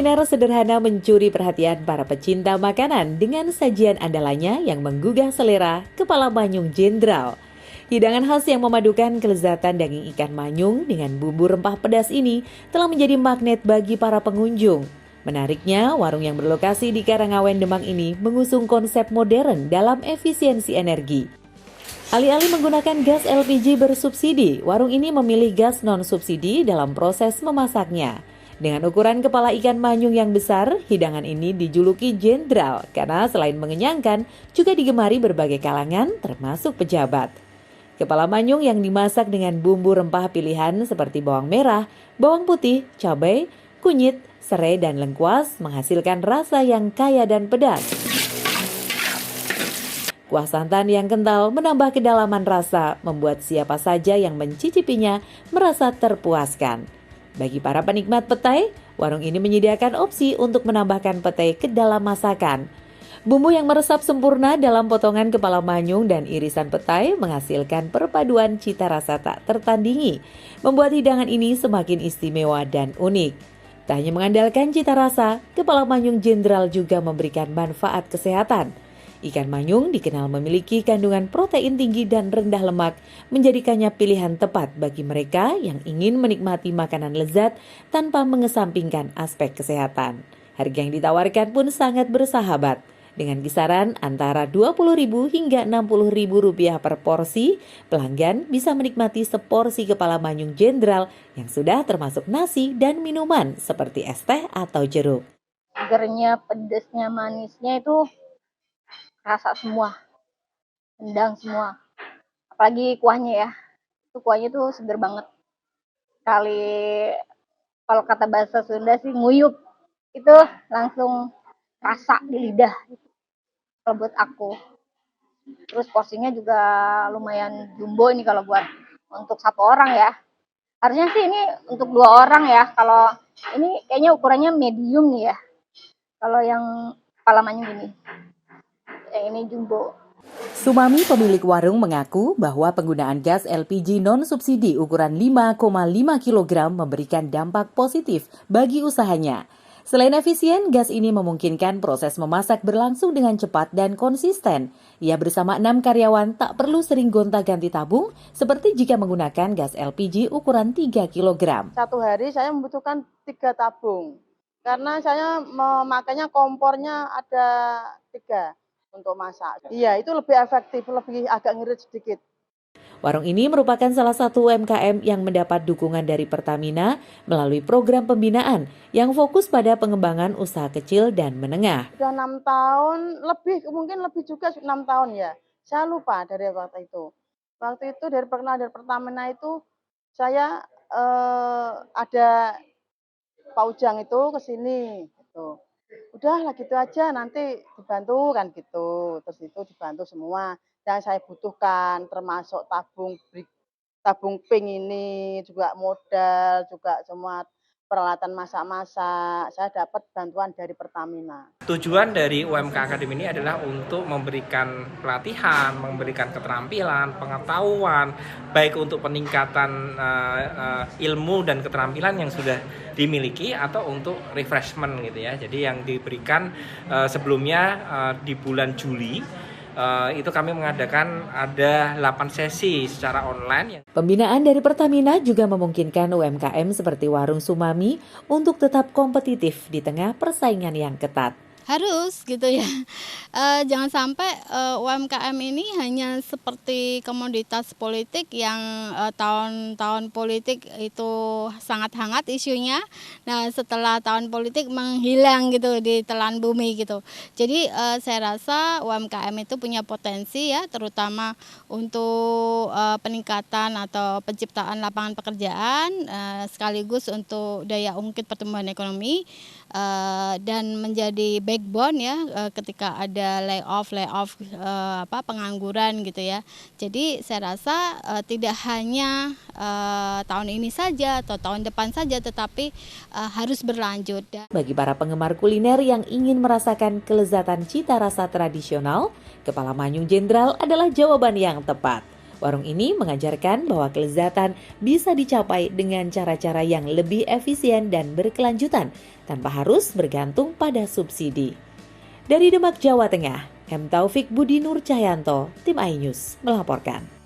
kuliner sederhana mencuri perhatian para pecinta makanan dengan sajian andalannya yang menggugah selera kepala manyung jenderal. Hidangan khas yang memadukan kelezatan daging ikan manyung dengan bumbu rempah pedas ini telah menjadi magnet bagi para pengunjung. Menariknya, warung yang berlokasi di Karangawen, Demak ini mengusung konsep modern dalam efisiensi energi. Alih-alih menggunakan gas LPG bersubsidi, warung ini memilih gas non-subsidi dalam proses memasaknya. Dengan ukuran kepala ikan manyung yang besar, hidangan ini dijuluki jenderal karena selain mengenyangkan, juga digemari berbagai kalangan termasuk pejabat. Kepala manyung yang dimasak dengan bumbu rempah pilihan seperti bawang merah, bawang putih, cabai, kunyit, serai, dan lengkuas menghasilkan rasa yang kaya dan pedas. Kuah santan yang kental menambah kedalaman rasa, membuat siapa saja yang mencicipinya merasa terpuaskan. Bagi para penikmat petai, warung ini menyediakan opsi untuk menambahkan petai ke dalam masakan. Bumbu yang meresap sempurna dalam potongan kepala manyung dan irisan petai menghasilkan perpaduan cita rasa tak tertandingi, membuat hidangan ini semakin istimewa dan unik. Tak hanya mengandalkan cita rasa, kepala manyung jenderal juga memberikan manfaat kesehatan. Ikan manyung dikenal memiliki kandungan protein tinggi dan rendah lemak, menjadikannya pilihan tepat bagi mereka yang ingin menikmati makanan lezat tanpa mengesampingkan aspek kesehatan. Harga yang ditawarkan pun sangat bersahabat, dengan kisaran antara Rp20.000 hingga Rp60.000 per porsi. Pelanggan bisa menikmati seporsi kepala manyung jenderal yang sudah termasuk nasi dan minuman seperti es teh atau jeruk. Segernya, pedesnya, manisnya itu rasa semua, endang semua. Apalagi kuahnya ya, itu kuahnya tuh seger banget. Kalau kata bahasa Sunda sih nguyup, itu langsung rasa di lidah. Kalau buat aku. Terus porsinya juga lumayan jumbo ini kalau buat untuk satu orang ya. Harusnya sih ini untuk 2 orang ya. Kalau ini kayaknya ukurannya medium nih ya. Kalau yang kepala manyung gini. Ini jumbo. Sumami, pemilik warung, mengaku bahwa penggunaan gas LPG non-subsidi ukuran 5,5 kg memberikan dampak positif bagi usahanya. Selain efisien, gas ini memungkinkan proses memasak berlangsung dengan cepat dan konsisten. Ia bersama 6 karyawan tak perlu sering gonta-ganti tabung seperti jika menggunakan gas LPG ukuran 3 kg. Satu hari saya membutuhkan 3 tabung. Karena saya memakainya kompornya ada 3 untuk masak. Iya, itu lebih efektif, lebih agak ngirit sedikit. Warung ini merupakan salah satu UMKM yang mendapat dukungan dari Pertamina melalui program pembinaan yang fokus pada pengembangan usaha kecil dan menengah. Sudah 6 tahun, mungkin lebih juga 6 tahun ya. Saya lupa dari waktu itu. Waktu itu dari Pertamina itu saya ada Pak Ujang itu ke sini gitu. Udahlah gitu aja, nanti dibantu kan gitu. Terus itu dibantu semua yang saya butuhkan, termasuk tabung pink ini, juga modal, juga semua peralatan masak-masak. Saya dapat bantuan dari Pertamina. Tujuan dari UMK Academy ini adalah untuk memberikan pelatihan, memberikan keterampilan, pengetahuan, baik untuk peningkatan ilmu dan keterampilan yang sudah dimiliki atau untuk refreshment gitu ya. Jadi yang diberikan sebelumnya di bulan Juli itu kami mengadakan ada 8 sesi secara online. Pembinaan dari Pertamina juga memungkinkan UMKM seperti Warung Sumami untuk tetap kompetitif di tengah persaingan yang ketat. Harus gitu ya. Jangan sampai UMKM ini hanya seperti komoditas politik yang tahun-tahun politik itu sangat hangat isunya. Nah, setelah tahun politik menghilang gitu di telan bumi gitu. Jadi saya rasa UMKM itu punya potensi ya, terutama untuk peningkatan atau penciptaan lapangan pekerjaan sekaligus untuk daya ungkit pertumbuhan ekonomi dan menjadi backbone ya ketika ada layoff pengangguran gitu ya. Jadi saya rasa tidak hanya tahun ini saja atau tahun depan saja, tetapi harus berlanjut. Bagi para penggemar kuliner yang ingin merasakan kelezatan cita rasa tradisional, kepala manyung jenderal adalah jawaban yang tepat. Warung ini mengajarkan bahwa kelezatan bisa dicapai dengan cara-cara yang lebih efisien dan berkelanjutan tanpa harus bergantung pada subsidi. Dari Demak, Jawa Tengah, M. Taufik Budi Nur Cahyanto, Tim iNews melaporkan.